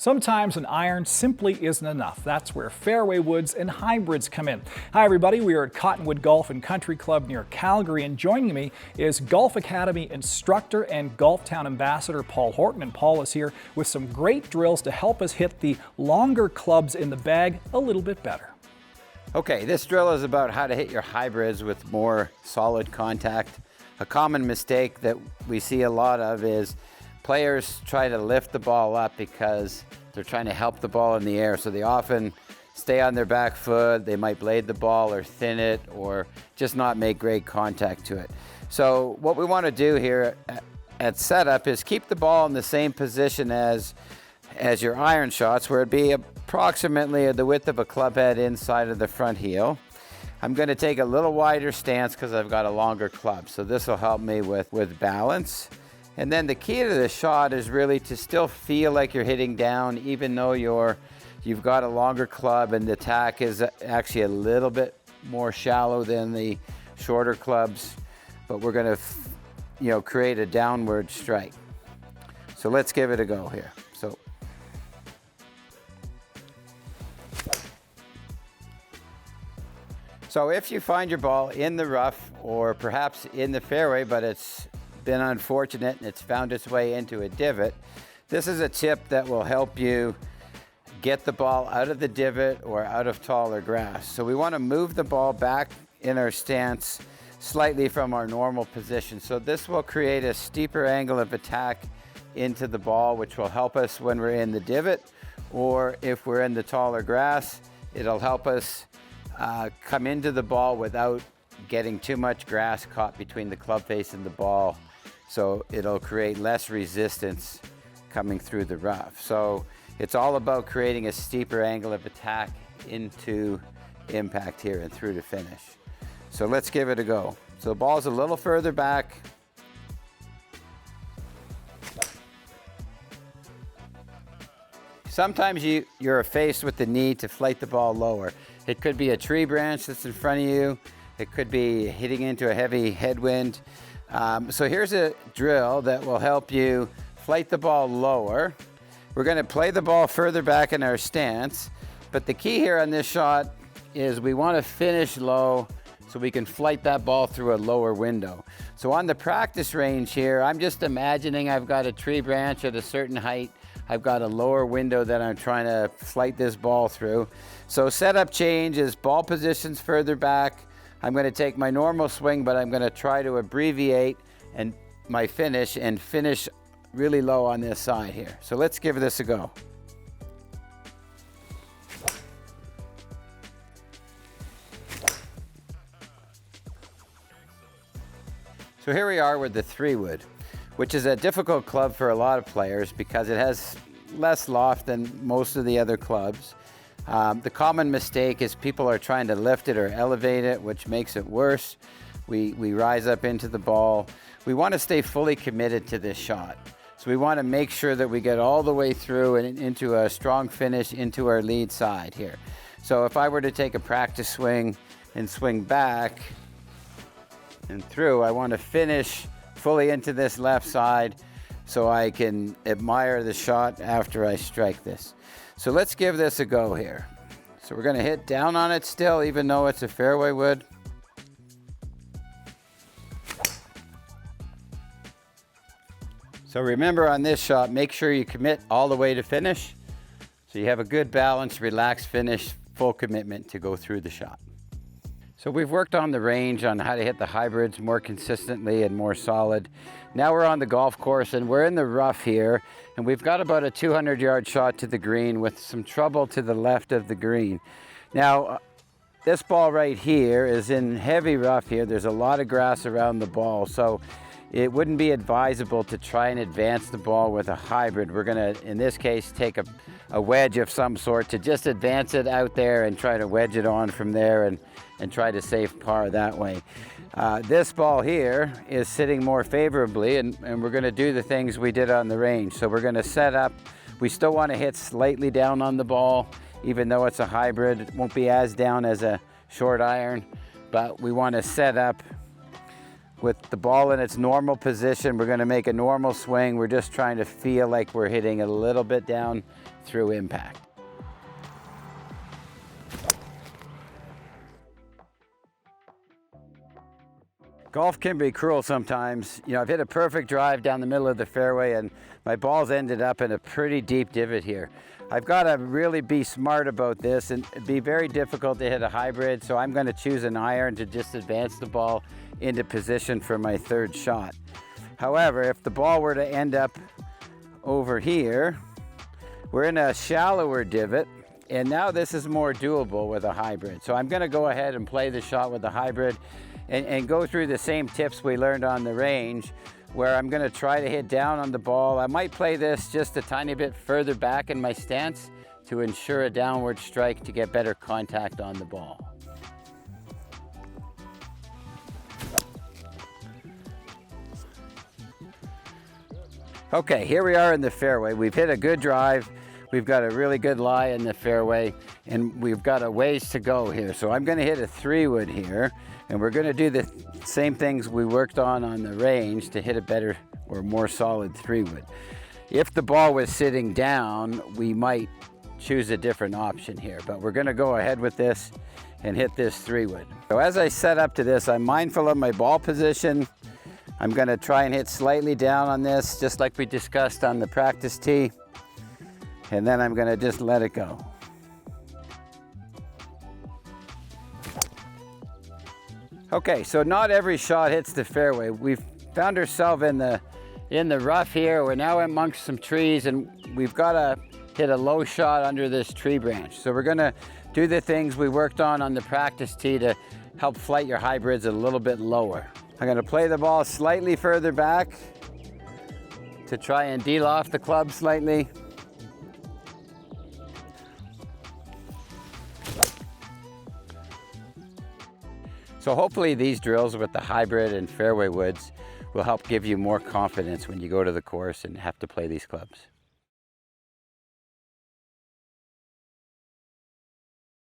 Sometimes an iron simply isn't enough. That's where fairway woods and hybrids come in. Hi everybody, we are at Cottonwood Golf and Country Club near Calgary, and joining me is Golf Academy instructor and Golf Town ambassador Paul Horton. And Paul is here with some great drills to help us hit the longer clubs in the bag a little bit better. Okay, this drill is about how to hit your hybrids with more solid contact. A common mistake that we see a lot of is players try to lift the ball up because they're trying to help the ball in the air. So they often stay on their back foot, they might blade the ball or thin it or just not make great contact to it. So what we want to do here at setup is keep the ball in the same position as your iron shots, where it'd be approximately the width of a club head inside of the front heel. I'm going to take a little wider stance because I've got a longer club. So this will help me with balance. And then the key to the shot is really to still feel like you're hitting down, even though you've got a longer club and the tack is actually a little bit more shallow than the shorter clubs. But we're going to, create a downward strike. So let's give it a go here. So if you find your ball in the rough or perhaps in the fairway, but it's been unfortunate and it's found its way into a divot, this is a tip that will help you get the ball out of the divot or out of taller grass. So we want to move the ball back in our stance slightly from our normal position. So this will create a steeper angle of attack into the ball, which will help us when we're in the divot, or if we're in the taller grass, it'll help us come into the ball without getting too much grass caught between the club face and the ball. So it'll create less resistance coming through the rough. So it's all about creating a steeper angle of attack into impact here and through to finish. So let's give it a go. So the ball's a little further back. Sometimes you're faced with the need to flight the ball lower. It could be a tree branch that's in front of you. It could be hitting into a heavy headwind. So here's a drill that will help you flight the ball lower. We're going to play the ball further back in our stance, but the key here on this shot is we want to finish low so we can flight that ball through a lower window. So on the practice range here, I'm just imagining I've got a tree branch at a certain height. I've got a lower window that I'm trying to flight this ball through. So setup change is ball positions further back. I'm going to take my normal swing, but I'm going to try to abbreviate and my finish and finish really low on this side here. So let's give this a go. So here we are with the 3-wood, which is a difficult club for a lot of players because it has less loft than most of the other clubs. The common mistake is people are trying to lift it or elevate it, which makes it worse. We rise up into the ball. We want to stay fully committed to this shot. So we want to make sure that we get all the way through and into a strong finish into our lead side here. So if I were to take a practice swing and swing back and through, I want to finish fully into this left side so I can admire the shot after I strike this. So let's give this a go here. So we're going to hit down on it still, even though it's a fairway wood. So remember on this shot, make sure you commit all the way to finish. So you have a good balance, relaxed finish, full commitment to go through the shot. So we've worked on the range on how to hit the hybrids more consistently and more solid. Now we're on the golf course and we're in the rough here, and we've got about a 200-yard shot to the green with some trouble to the left of the green. Now, this ball right here is in heavy rough here. There's a lot of grass around the ball, so it wouldn't be advisable to try and advance the ball with a hybrid. We're gonna, in this case, take a wedge of some sort to just advance it out there and try to wedge it on from there and try to save par that way. This ball here is sitting more favorably, and we're gonna do the things we did on the range. So we're gonna set up, we still wanna hit slightly down on the ball, even though it's a hybrid. It won't be as down as a short iron, but we wanna set up with the ball in its normal position. We're going to make a normal swing. We're just trying to feel like we're hitting a little bit down through impact. Golf can be cruel sometimes. You know, I've hit a perfect drive down the middle of the fairway and my ball's ended up in a pretty deep divot here. I've got to really be smart about this, and it'd be very difficult to hit a hybrid, so I'm going to choose an iron to just advance the ball into position for my third shot. However, if the ball were to end up over here, we're in a shallower divot, and now this is more doable with a hybrid. So I'm going to go ahead and play the shot with the hybrid and go through the same tips we learned on the range, where I'm going to try to hit down on the ball. I might play this just a tiny bit further back in my stance to ensure a downward strike to get better contact on the ball. Okay, here we are in the fairway. We've hit a good drive. We've got a really good lie in the fairway, and we've got a ways to go here. So I'm going to hit a 3-wood here, and we're going to do the same things we worked on the range to hit a better or more solid 3-wood. If the ball was sitting down, we might choose a different option here, but we're going to go ahead with this and hit this 3-wood. So as I set up to this, I'm mindful of my ball position. I'm going to try and hit slightly down on this, just like we discussed on the practice tee. And then I'm going to just let it go. Okay, so not every shot hits the fairway. We've found ourselves in the rough here. We're now amongst some trees, and we've got to hit a low shot under this tree branch. So we're going to do the things we worked on the practice tee to help flight your hybrids a little bit lower. I'm going to play the ball slightly further back to try and deal off the club slightly. So hopefully these drills with the hybrid and fairway woods will help give you more confidence when you go to the course and have to play these clubs.